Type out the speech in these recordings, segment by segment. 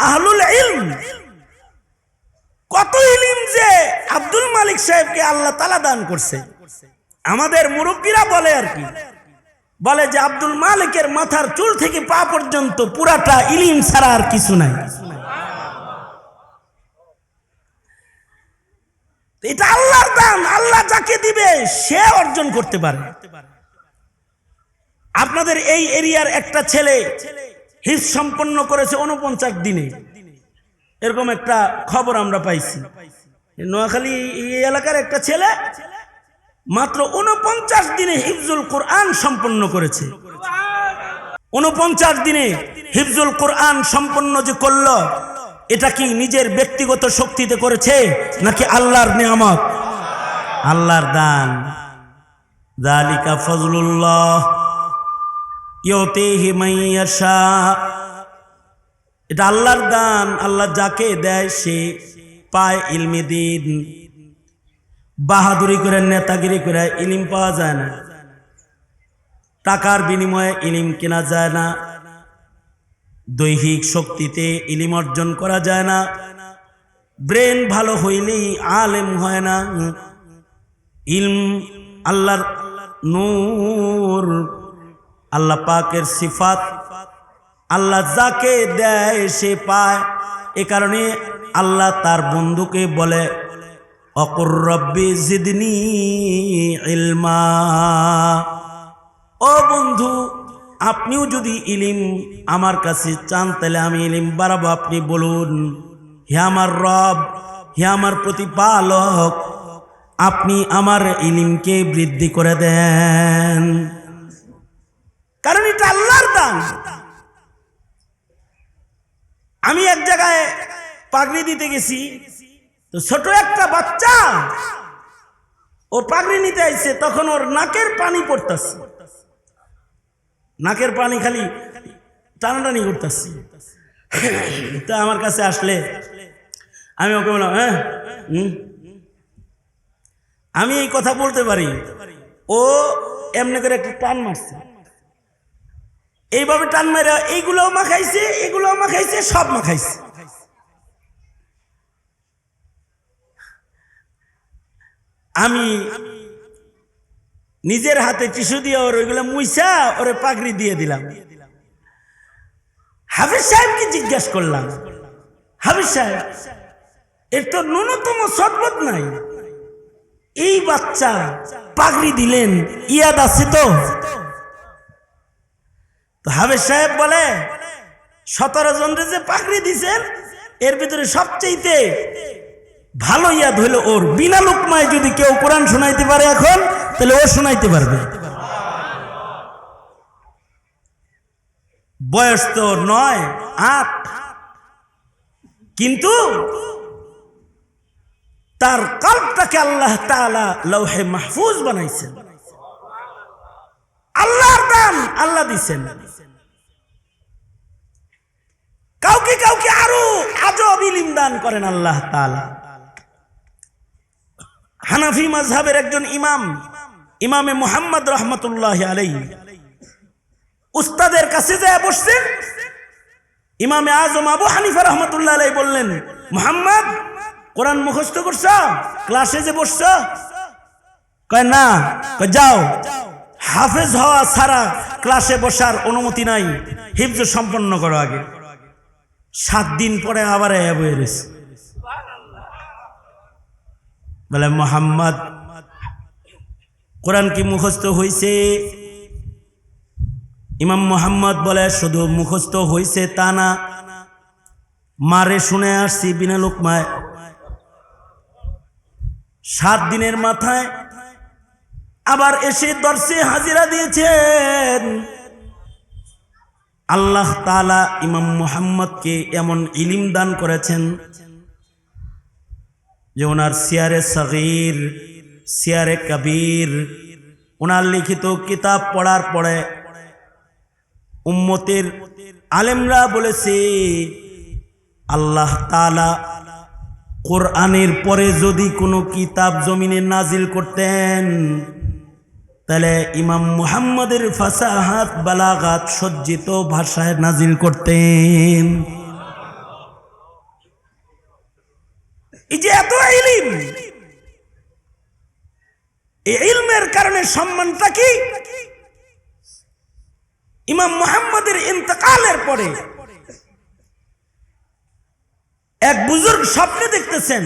আহলুল ইলম, কত ইলম যে আব্দুল মালিক সাহেবকে আল্লাহ তাআলা দান করছে। আমাদের মুরব্বীরা বলে আর কি, বলে যে আব্দুল মালিকের মাথার চুল থেকে পা পর্যন্ত পুরাটা ইলম ছাড়া আর কিছু নাই। এটা আল্লাহর দান, আল্লাহ যাকে দিবে সে অর্জন করতে পারে। আপনাদের এই এরিয়ার একটা ছেলে হিফজ সম্পন্ন করেছে 49 দিনে, এরকম একটা খবর আমরা পাইছি। নোয়াখালী এই এলাকার একটা ছেলে মাত্র 49 দিনে হিফজুল কোরআন সম্পন্ন করেছে। 49 দিনে হিফজুল কোরআন সম্পন্ন যে করলো, এটা কি নিজের ব্যক্তিগত শক্তিতে করেছে নাকি আল্লাহর নিয়ামত, আল্লাহর দান? যালিকা ফজলুল্লাহ ইউতিহি মান ইয়াশা, এটা আল্লাহর দান, আল্লাহ যাকে দেয় সে পায় ইলমে দিন। বাহাদুরি করে নেতাগিরি করে ইলম পাওয়া যায় না, টাকার বিনিময়ে ইলম কেনা যায় না, দৈহিক শক্তিতে ইলম অর্জন করা যায় না, ব্রেন ভালো হইলেই আলেম হয় না। ইলম আল্লাহর নূর, আল্লাহ পাকের সিফাত, আল্লাহ যাকে দেয় সে পায়। এ কারণে আল্লাহ তার বন্ধুকে বলে অকুর রব্বি জিদনি ইলমা, ও বন্ধু আপনিও যদি ইলিম আমার কাছে চান তাহলে আমি ইলিম বাড়াবো। আপনি বলুন, হে আমার রব, হে আমার প্রতিপালক, আপনি আমার ইলিমকে বৃদ্ধি করে দেন, কারণ এটা আল্লাহর দান। আমি এক জায়গায় পাগড়ি দিতে গেছি, তো ছোট একটা বাচ্চা ও পাগড়ি নিতে আইছে, তখন ওর নাকের পানি পড়তেছে, নাকের পানি খালি টানাটানি করতেছে। তা আমার কাছে আসলে আমি ওকে বললাম, হ্যাঁ আমি এই কথা বলতে পারি। ও এমনি করে একটা টান মারছে, এইভাবে টান মারা এইগুলোও মাখাইছে, এগুলোও মাখাইছে, সব মাখাইছে। আমি নিজের হাতে টিস্যু দিয়ে ওর ওইগুলো মুইসা ওরে পাগড়ি দিয়ে দিলাম। হাফিজ সাহেবকে জিজ্ঞাসা করলাম, হাফিজ সাহেব এর তো ন্যূনতম সদবোধ নাই, এই বাচ্চা পাগড়ি দিলেন, ইয়াদ আছে তো? হাফিজ সাহেব বলে 17 জনরে যে পাগড়ি দিছেন এর ভিতরে সবচেয়ে ভালো ইয়াদ হইল ওর। বিনা লোকমায় যদি কেউ কোরআন শোনাইতে পারে এখন, তাহলে ও শোনাইতে পারবে। বয়স তো 9-8, কিন্তু তার কলবটাকে আল্লাহ তাআলা লৌহে মাহফুজ বানাইছেন। আল্লাহর দান, আল্লাহ দিছেন। কাউকে কাউকে আরো আজব ইলম দান করেন আল্লাহ তাআলা। হানাফি মাযহাবের একজন ইমাম, ইমামে মুহাম্মদ রাহমাতুল্লাহি আলাইহি, উস্তাদের কাছে যায় বসছেন। ইমামে আজম আবু হানিফা রাহমাতুল্লাহি আলাইহি বললেন, মুহাম্মদ কোরআন মুখস্থ করছ, ক্লাসে যে বসছ? কয় না। কয় যাও, হাফেজ হওয়া ছাড়া ক্লাসে বসার অনুমতি নাই, হিফজ সম্পন্ন করো আগে। 7 দিন পরে আবার বয়ে রয়েছে। বলে মুহাম্মদ কোরআন কি মুখস্থ হইছে? ইমাম মুহাম্মদ বলে শুধু মুখস্থ হইছে তা না, মারে শুনে আসছি বিনা লোকমায়। 7 দিনের মাথায় আবার এসে দর্শে হাজিরা দিয়েছেন। আল্লাহ তাআলা ইমাম মুহাম্মদকে এমন ইলম দান করেছেন যে ওনার সিয়ারে সগীর, সিয়ারে কবির, ওনার লিখিত কিতাব পড়ার পরে উম্মতের আলেমরা বলেছে, আল্লাহ তাআলা কোরআনের পরে যদি কোনো কিতাব জমিনে নাজিল করতেন তাহলে ইমাম মুহাম্মদের ফাসাহাত বালাগাত সজ্জিত ভাষায় নাজিল করতেন। এই যে এত ইলম, এই ইলমের কারণে সম্মানটা কি? ইমাম মুহাম্মদের ইন্তেকালের পরে এক বুজুর্গ স্বপ্নে দেখতেছেন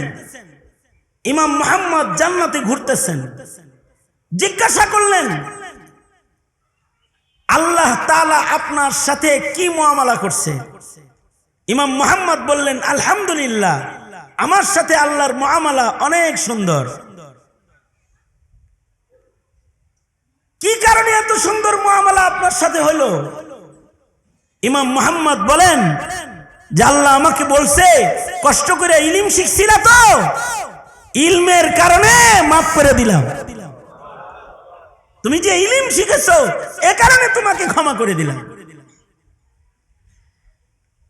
ইমাম মুহাম্মদ জান্নাতে ঘুরতেছেন। জিজ্ঞাসা করলেন, আল্লাহ তাআলা আপনার সাথে কি মুআমালা করছে? ইমাম মুহাম্মদ বললেন, আলহামদুলিল্লাহ, আমার সাথে আল্লাহর মুআমালা অনেক সুন্দর। কি কারণে এত সুন্দর মুআমালা আপনার সাথে হলো? ইমাম মুহাম্মদ বলেন যে আল্লাহ আমাকে বলছে, কষ্ট করে ইলম শিখছিলা তো, ইলমের কারণে মাফ করে দিলাম। তুমি যে ইলম শিখেছো এ কারণে তোমাকে ক্ষমা করে দিলাম।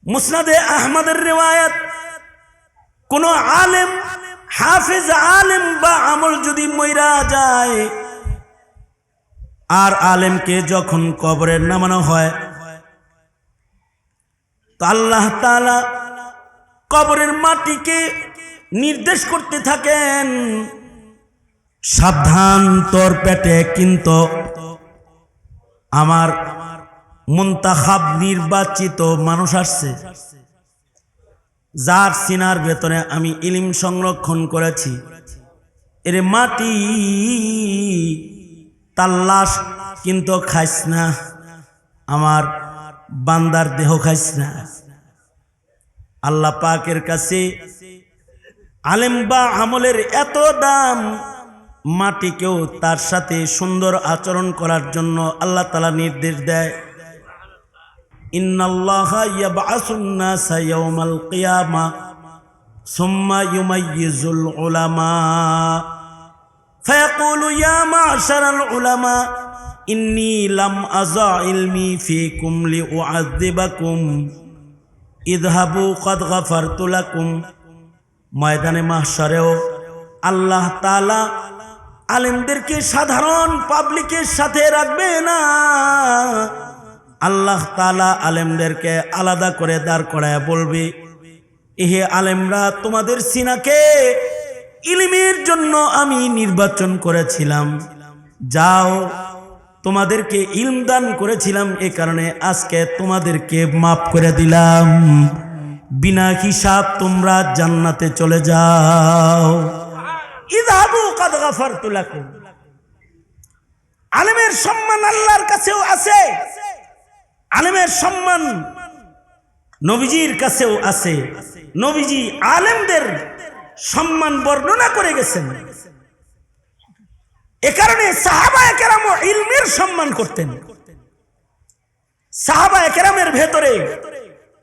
মুসনাদে আহমদের রিওয়ায়াত, কোন আলেম, হাফেজ আলেম বা আমল যদি মইরা যায়, আর আলেমকে যখন কবরে নামানো হয়, তো আল্লাহ তাআলা কবরের মাটিকে নির্দেশ করতে থাকেন, সাবধান, তোর পেটে কিন্তু আমার মুনতাখাব নির্বাচিত মানুষ আসছে, যার সিনার ভেতরে আমি ইলম সংরক্ষণ করেছি। এর মাটি তার লাশ কিন্তু খাইস না, আমার বান্দার দেহ খাইস না। আল্লাহ পাকের কাছে আলেম বা আমলের এত দাম, মাটিকেও তার সাথে সুন্দর আচরণ করার জন্য আল্লাহ তাআলা নির্দেশ দেয়, ইন্নাল্লাহা ইয়াবআসুন নাসা ইয়াওমাল কিয়ামা সুম্মা ইউমাইয়িজুল উলামা ফায়াকুলু ইয়া মা'শারাল উলামা ইন্নী লাম আযা ইলমি ফীকুম লিউআযযিবাকুম ইযহাবু ক্বাদ গাফারতু লাকুম। ময়দানে মাহশারেও আল্লাহ তাআলা আলেমদেরকে সাধারণ পাবলিকের সাথে রাখবে না, আল্লাহ তাআলা আলেমদেরকে আলাদা করে দাঁড় করায় বলবে, এহে আলেমরা, তোমাদের সিনাকে ইলমের জন্য আমি নির্বাচন করেছিলাম, যাও, তোমাদেরকে ইলম দান করেছিলাম, এ কারণে আজকে তোমাদেরকে মাফ করে দিলাম, বিনা হিসাব তোমরা জান্নাতে চলে যাও। ইযহাবু ক্বাদ গাফারতু লাকুম। আলেমের সম্মান আল্লাহর কাছেও আছে, আলেমের সম্মান নবীজির কাছেও আছে। নবীজি আলেমদের সম্মান বর্ণনা করে গেছেন। এ কারণে সাহাবায়ে কেরাম ইলমের সম্মান করতেন। সাহাবায়ে কেরামের ভেতরে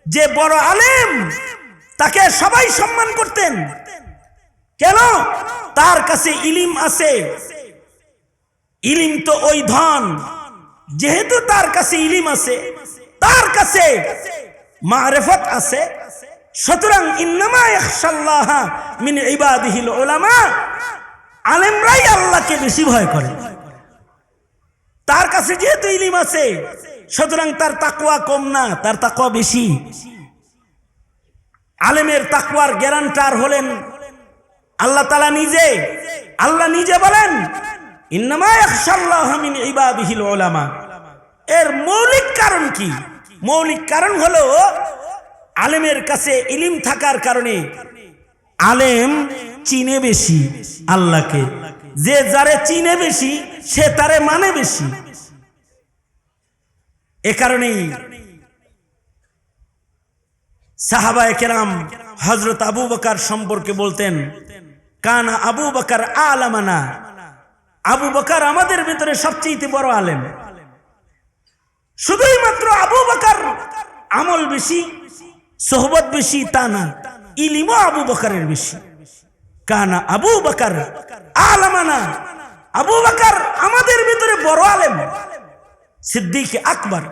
যে বড় আলেম, তাকে সবাই সম্মান করতেন। কেন? তার কাছে ইলম আছে। ইলম তো ওই ধন, যেহেতু তার কাছে ইলম আছে, তার কাছে মারিফত আছে, সুতরাং ইন্নামা ইয়াখশাল্লাহা মিন ইবাদিহিল উলামা, আলেমরাই আল্লাহকে বেশি ভয় করে। তার কাছে যেহেতু ইলম আছে, সুতরাং তার তাকওয়া কম না, তার তাকওয়া বেশি। আলেমের তাকওয়ার গ্যারান্টার হলেন আল্লাহ তাআলা নিজে। আল্লাহ নিজে বলেন, ইন্নামা ইয়াখশাল্লাহা মিন ইবাদিহিল উলামা। এর মৌলিক কারণ কি? মৌলিক কারণ হলো আলেমের কাছে ইলম থাকার কারণে আলেম চিনে বেশি আল্লাহকে। যে যারে চিনে বেশি, সে তারে মানে বেশি। এ কারণেই সাহাবায়ে কেরাম হযরত আবু বকর সম্পর্কে বলতেন, কানা আবু বকর আলামানা। আবু বকর আমাদের ভিতরে সবচেয়ে বড় আলেম। শুধুই মাত্র আবু বকর আমল বেশি, সোহবত বেশি তা না, ইলমও আবু বকরের বেশি। কানা আবু বকর আলামানা। আবু বকর আমাদের ভিতরে বড় আলেম, সিদ্দিক আকবর।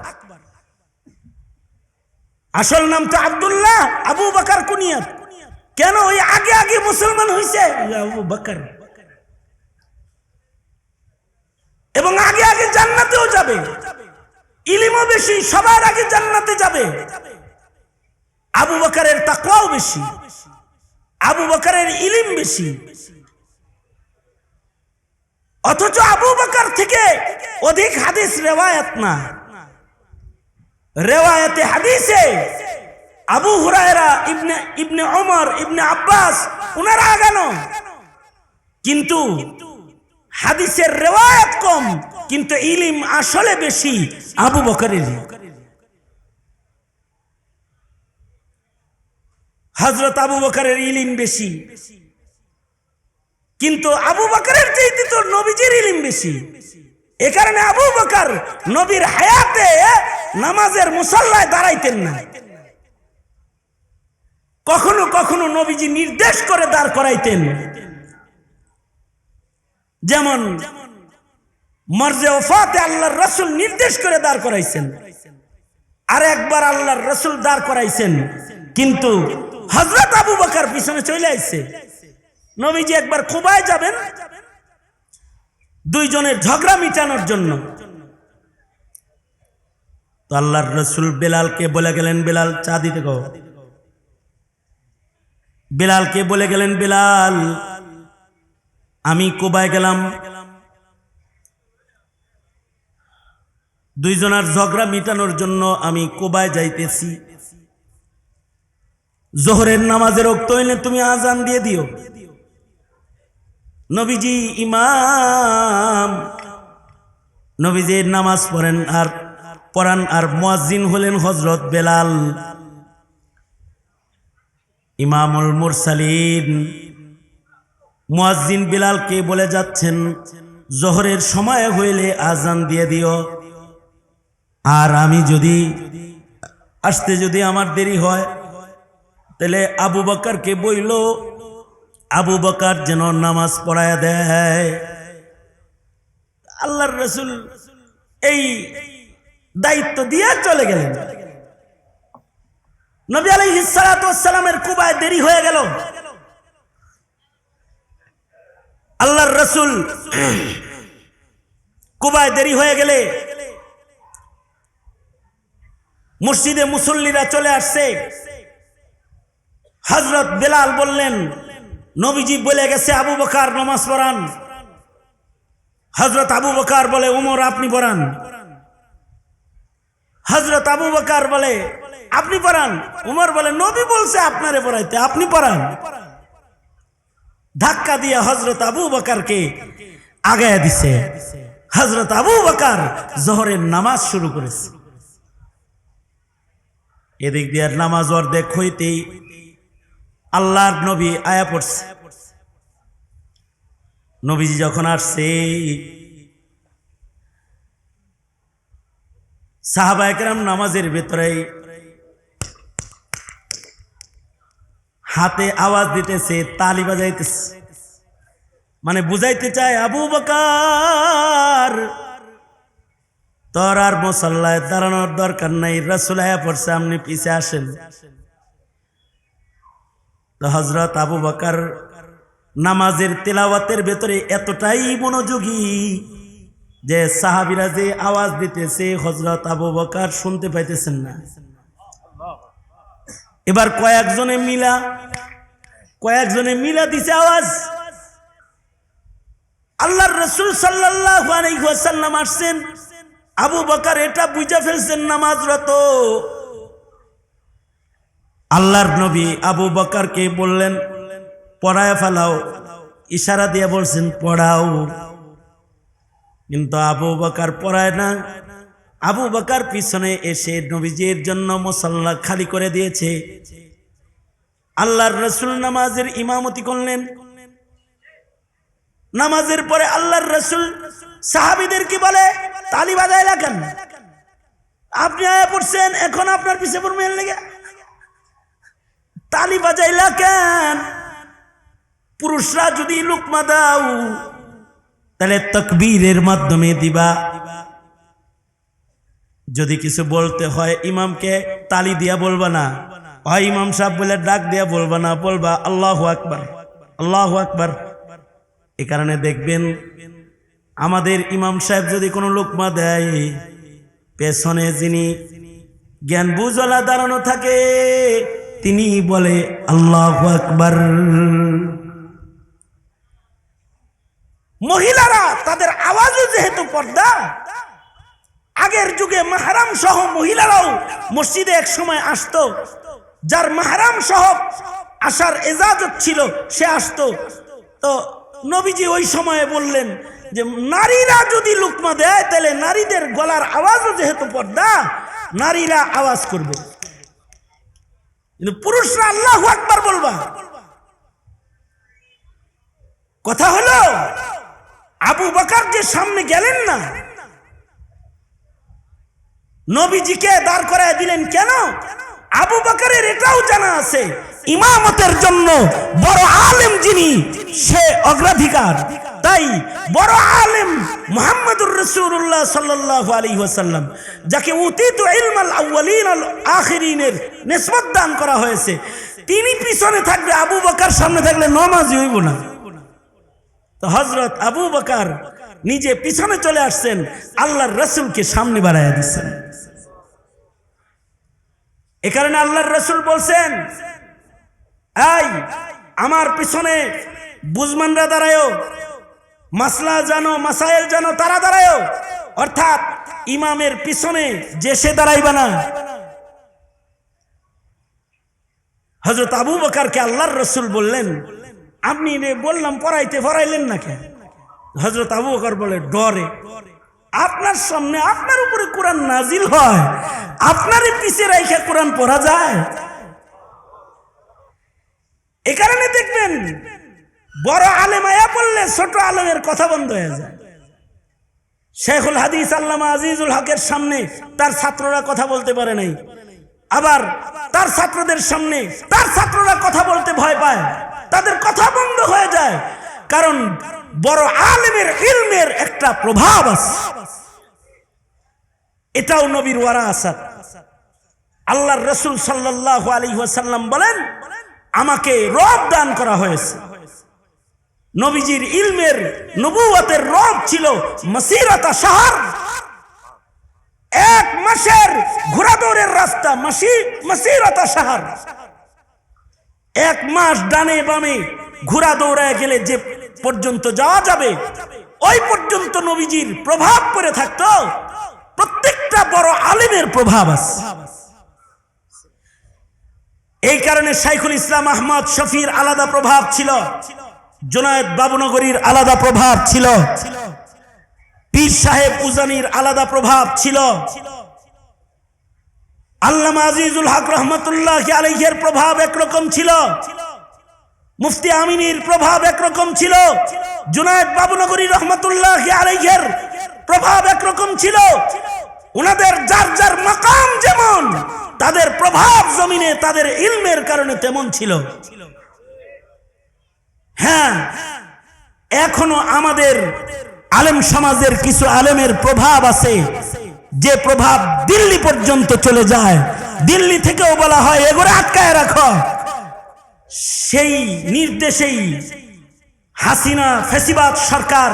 আসল নাম তো আব্দুল্লাহ, আবু বকর কুনিয়াত। কেন? ওই আগে আগে মুসলমান হইছে আবু বকর, এবং আগে আগে জান্নাতেও যাবে। ইলমও বেশি, সবার আগে জান্নাতে যাবে। আবু বকরের তাকওয়াও বেশি। আবু বকরের ইলম বেশি, অথচ আবু বকর থেকে অধিক হাদিস রেওয়ায়াত না। রেওয়ায়াতে হাদিসে আবু হুরায়রা, ইবনে ওমর, ইবনে আব্বাস ওনারা আগানো, কিন্তু হাদিসের রেওয়ায়াত কম, কিন্তু ইলম আসলে বেশি আবু বকরের। হযরত আবু বকরের ইলম বেশি, কিন্তু আবু বকরের চাইতে তো নবীজির ইলম বেশি। এ কারণে আবু বকর নবীর হায়াতে নামাজের মুসাল্লায় দাঁড়াইতেন না। কখনো কখনো নবীজি নির্দেশ করে দাঁড় করাইতেন, যেমন মরজে ওফাতে আল্লাহর রাসূল নির্দেশ করে দাঁড় করাইছেন। আর একবার আল্লাহর রাসূল দাঁড় করাইছেন, কিন্তু হযরত আবু বকর পিছনে চলে আইছে। নবীজি একবার কুবায় যাবেন দুইজনের ঝগড়া মিটানোর জন্য, তো আল্লাহর রাসূল বেলালকে বলে গেলেন, বেলাল চা দিতে গো। বেলালকে বলে গেলেন, বেলাল আমি কুবায় গেলাম, দুইজনের ঝগড়া মিটানোর জন্য আমি কুবায় যাইতেছি। জোহরের নামাজের ওয়াক্ত হইলে তুমি আজান দিয়ে দিও। নবীজি ইমাম, নবীজির নামাজ পড়ান আর মুয়াজ্জিন হলেন হযরত বেলাল, ইমামুল মুরসালিন। মুয়াজ্জিন বেলালকে বলে যাচ্ছেন, জোহরের সময় হইলে আজান দিয়ে দিও, আর আমি যদি আসতে যদি আমার দেরি হয় তাহলে আবু বকরকে বইল আবু বকর যেন নামাজ পড়ায় দেয়। আল্লাহর রাসূল এই দায়িত্ব দিয়ে চলে গেলেন। নবী আলাইহিস সালাতু ওয়াস সালামের কুবায় দেরি হয়ে গেল। আল্লাহর রাসূল কুবায় দেরি হয়ে গেলে মসজিদে মুসল্লিরা চলে আসছে। হযরত বেলাল বললেন, নবীজি বলে গেছে আবু বকর নামাজ পড়ান। হযরত আবু বকর বলে, ওমর আপনি পড়ান। হযরত আবু বকর বলে, আপনি পড়ান। ওমর বলে, নবী বলছে আপনারে পড়াইতে, আপনি পড়ান। ধাক্কা দিয়ে হযরত আবু বকরকে আগায়া দিছে। হযরত আবু বকর জোহরের নামাজ শুরু করেছে। এদিক দিয়ে নামাজ অর্ধেক হইতেই আল্লাহর নবী আয়া পড়ছে। নবীজি যখন আসছে, সাহাবায়ে কেরাম নামাজের ভেতরে হাতে আওয়াজ দিতেছে, তালি বাজাইতেছে, মানে বুঝাইতে চায় আবু বকর তোর আর মুসাল্লায় দাঁড়ানোর দরকার নাই, রাসূল আয়া পড়ছে, আপনি পিছে আসেন। তো হযরত আবু বকর নামাজের তেলাওয়াতের ভেতরে এতটাই মনোযোগী যে সাহাবীরা যে আওয়াজ দিতেছে হযরত আবু বকর শুনতে পাইতেছেন না। এবার কয়েকজনে মিলা দিছে আওয়াজ। আল্লাহর রাসূল সাল্লাল্লাহু আলাইহি ওয়াসাল্লাম আসছেন, আবু বকর এটা বুঝা ফেলছেন নামাজরত। আল্লাহর নবী আবু বকরকে বললেন, পড়ায় ফেলাও, ইশারা দিয়ে বলছেন পড়াও, কিন্তু আবু বকর পড়ায় না। আবু বকর পিছনে এসে নবীজির জন্য মুসাল্লা খালি করে দিয়েছে। আল্লাহর রাসূল নামাজের ইমামতি করলেন। নামাজের পরে আল্লাহর রাসূল সাহাবীদেরকে বলে, তালি বাজাইলা কেন? আপনি আয়া পড়ছেন, এখন আপনার পিছে পড়বেন লেগে তালি বাজাইলা কেন? পুরুষরা যদি লুকমা দাও তাহলে তাকবীরের মাধ্যমে দিবা। যদি কিছু বলতে হয় ইমামকে তালি দিয়া বলবা না, হয় ইমাম সাহেব বলে ডাক দিয়া বলবা না, বলবা আল্লাহু আকবার, আল্লাহু আকবার। এই কারণে দেখবেন আমাদের ইমাম সাহেব যদি কোনো লুকমা দেয়, পেছনে যিনি জ্ঞান বুঝলা দাঁড়ানো থাকে তিনি বলে আল্লাহু আকবার। মহিলারা তাদের আওয়াজও যেহেতু পর্দা, আগের যুগে মাহরাম সহ মহিলারাও মসজিদে এক সময় আসতো, যার মাহরাম সহ আসার ইজাজত ছিল সে আসতো। তো নবীজি ওই সময়ে বললেন যে নারীরা যদি লুকমা দেয় তাহলে নারীদের গলার আওয়াজও যেহেতু পর্দা, নারীরা আওয়াজ করবে, কিন্তু পুরুষরা আল্লাহু আকবার বলবা। কথা হলো আবু বকর যে সামনে গেলেন না, নবীজিকে দাঁড় করায় দিলেন কেন? আবু বকরের এটাও জানা আছে ইমামতের জন্য বড় আলেম যিনি সে অগ্রাধিকার। তাই বড় আলেম মুহাম্মদুর রাসূলুল্লাহ সাল্লাল্লাহু আলাইহি ওয়াসাল্লাম, যাকে উতিতু ইলমাল আউয়ালিন আল আখিরিনের নিসবত দান করা হয়েছে, তিনি পিছনে থাকবে, আবু বকর সামনে থাকলে নামাজই হইব না। তো হযরত আবু বকর নিজে পিছনে চলে আসছেন, আল্লাহর রাসূলকে সামনে বাড়ায়া দিচ্ছেন। এ কারণে আল্লাহর রাসূল বলছেন, এই আমার পিছনে বুজমানরা দাঁড়ায়ও, মাসলা জানো মাসাইল জানো তারা দাঁড়ায়ও, অর্থাৎ ইমামের পিছনে যে সে দাঁড়াইবা না। হযরত আবু বকরকে আল্লাহর রাসূল বললেন, আপনি বললাম পড়াইলেন না কেন? হযরত আবু বকর বলে, ডরে। আপনার সামনে আপনার উপরে কোরআন নাজিল হয়, আপনারই পিছে রাইখা কোরআন পড়া যায়? এ কারণে দেখবেন বড় আলেম আয়া বললে ছোট আলেমের কথা বন্ধ হয়ে যায়। শেখুল হাদিস আল্লামা আজিজুল হকের সামনে তার ছাত্ররা কথা বলতে পারে নাই, আবার তার ছাত্রদের সামনে তার ছাত্ররা কথা বলতে ভয় পায়, তাদের কথা বন্ধ হয়ে যায়, কারণ বড় আলেমের ইলমের একটা প্রভাব আছে। এটাও নবীর ওয়ারাসাত। আল্লাহর রাসূল সাল্লাল্লাহু আলাইহি ওয়াসাল্লাম বলেন, আমাকে রব দান করা হয়েছে। নবীজির ইলমের নবুয়তের রব ছিল মাসিরাতা শাহর, এক মাসের ঘোড়াদৌড়ের রাস্তা, মাসিরাতা শাহর। এক মাস ডানে বামে ঘোড়া দৌড়ায় গেলে যে পর্যন্ত যাওয়া যাবে ওই পর্যন্ত নবীজির প্রভাব পড়ে থাকতো। প্রত্যেকটা বড় আলেমের প্রভাব আছে। এই কারণে শাইখুল ইসলাম আহমদ শফির আলাদা প্রভাব ছিল, জুনায়েদ বাবুনগরীর আলাদা প্রভাব ছিল, পীর সাহেব উজানির আলাদা প্রভাব ছিল, আল্লামা আজিজুল হক রহমতুল্লাহি আলাইহির প্রভাব একরকম ছিল, মুফতি আমিনীর প্রভাব একরকম ছিল, জুনায়েদ বাবুনগরী রহমতুল্লাহি আলাইহির প্রভাব একরকম ছিল। উনাদের যার যার মাকাম যেমন, তাদের প্রভাব জমিনে তাদের ইলমের কারণে তেমন ছিল। হ্যাঁ, এখনো আমাদের আলেম সমাজের কিছু আলেমের প্রভাব আছে, যে প্রভাব দিল্লি পর্যন্ত চলে যায়। দিল্লি থেকেও বলা হয় এগুলো আটকায় রাখো। সেই নির্দেশেই হাসিনা ফ্যাসিবাদ সরকার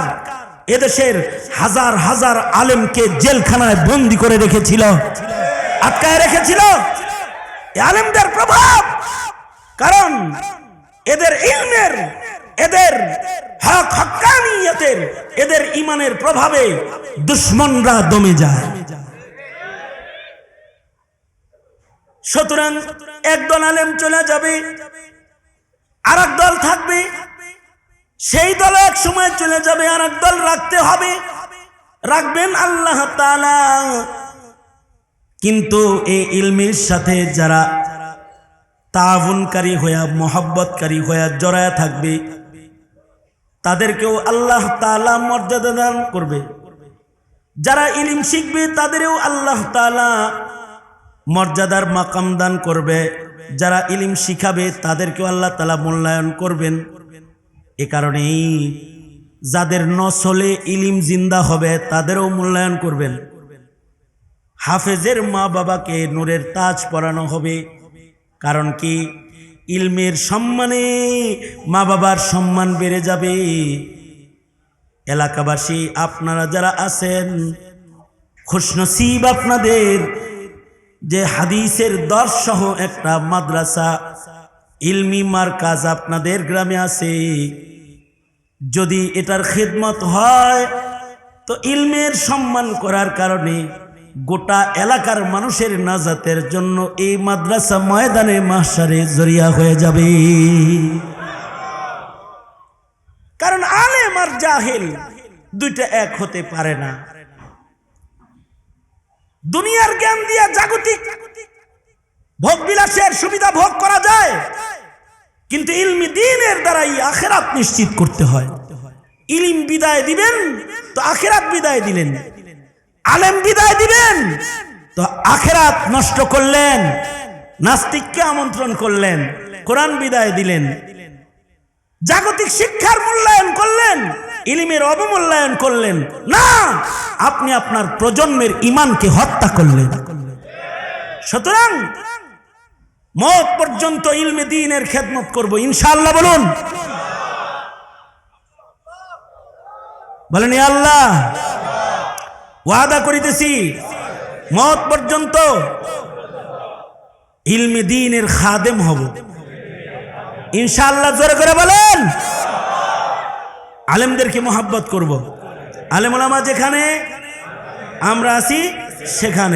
এদেশের হাজার হাজার আলেমকে জেলখানায় বন্দী করে রেখেছিল, আটকায় রেখেছিল। আলেমদের প্রভাব, কারণ এদের ইলমের, এদের হক হক্কানিয়তের, এদের ইমানের প্রভাবে দুশ্মনরা দমে যায়। সুতরাং একদল আলেম চলে যাবে, আর এক দল থাকবে, সেই দল এক সময় চলে যাবে, আর এক দল রাখতে হবে, রাখবেন আল্লাহ তাআলা। কিন্তু এই ইলমের সাথে যারা তাআবুনকারী হয়ে, মহব্বতকারী হয়ে জড়ায় থাকবে, তাদেরকেও আল্লাহ তাআলা মর্যাদা দান করবে। যারা ইলম শিখবে তাদেরও আল্লাহ তাআলা মর্যাদার মাকাম দান করবে। যারা ইলম শিখাবে তাদেরকেও আল্লাহ তাআলা মূল্যায়ন করবেন। এ কারণেই যাদের নসলে ইলম জিন্দা হবে তাদেরও মূল্যায়ন করবেন। হাফেজের মা বাবাকে নূরের তাজ পরানো হবে, কারণ কি ইলমের সম্মানে মা বাবার সম্মান বেড়ে যাবে। এলাকাবাসী আপনারা যারা আছেন খুশনসিব আপনাদের, যে হাদিসের দর্শ সহ একটা মাদ্রাসা ইলমি মারকাজ আপনাদের গ্রামে আছে, যদি এটার খেদমত হয় তো ইলমের সম্মান করার কারণে গোটা এলাকার মানুষের নাজাতের জন্য এই মাদ্রাসা ময়দানে মাহশারে জরিয়া হয়ে যাবে। কারণ আলেম আর জাহেল দুইটা এক হতে পারে না। দুনিয়ার জ্ঞান দিয়া জাগতিক ভোগ বিলাসের সুবিধা ভোগ করা যায়, কিন্তু ইলমি দ্বীনের দ্বারাই আখিরাত নিশ্চিত করতে হয়। ইলম বিদায় দিবেন তো আখিরাত বিদায় দিলেন, আলেম বিদায় দিবেন তো আখিরাত নষ্ট করলেন, নাস্তিককে আমন্ত্রণ করলেন, কোরআন বিদায় দিলেন, জাগতিক শিক্ষার মূল্যায়ন করলেন, ইলমের অবমূল্যায়ন করলেন না, আপনি আপনার প্রজন্মের ঈমানকে হত্যা করলেন। সুতরাং মওত পর্যন্ত ইলমে দ্বীনের খেদমত করব ইনশাআল্লাহ। বলুন, বলেন ইয়া আল্লাহ, ওয়াদা করিতেছি মওত পর্যন্ত ইলমে দ্বীনের খাদেম হব ইনশাআল্লাহ। জোরে করে বলেন। আলেমদেরকে মোহাব্বত করব, আলেম ওলামা যেখানে আমরা আছি সেখানে।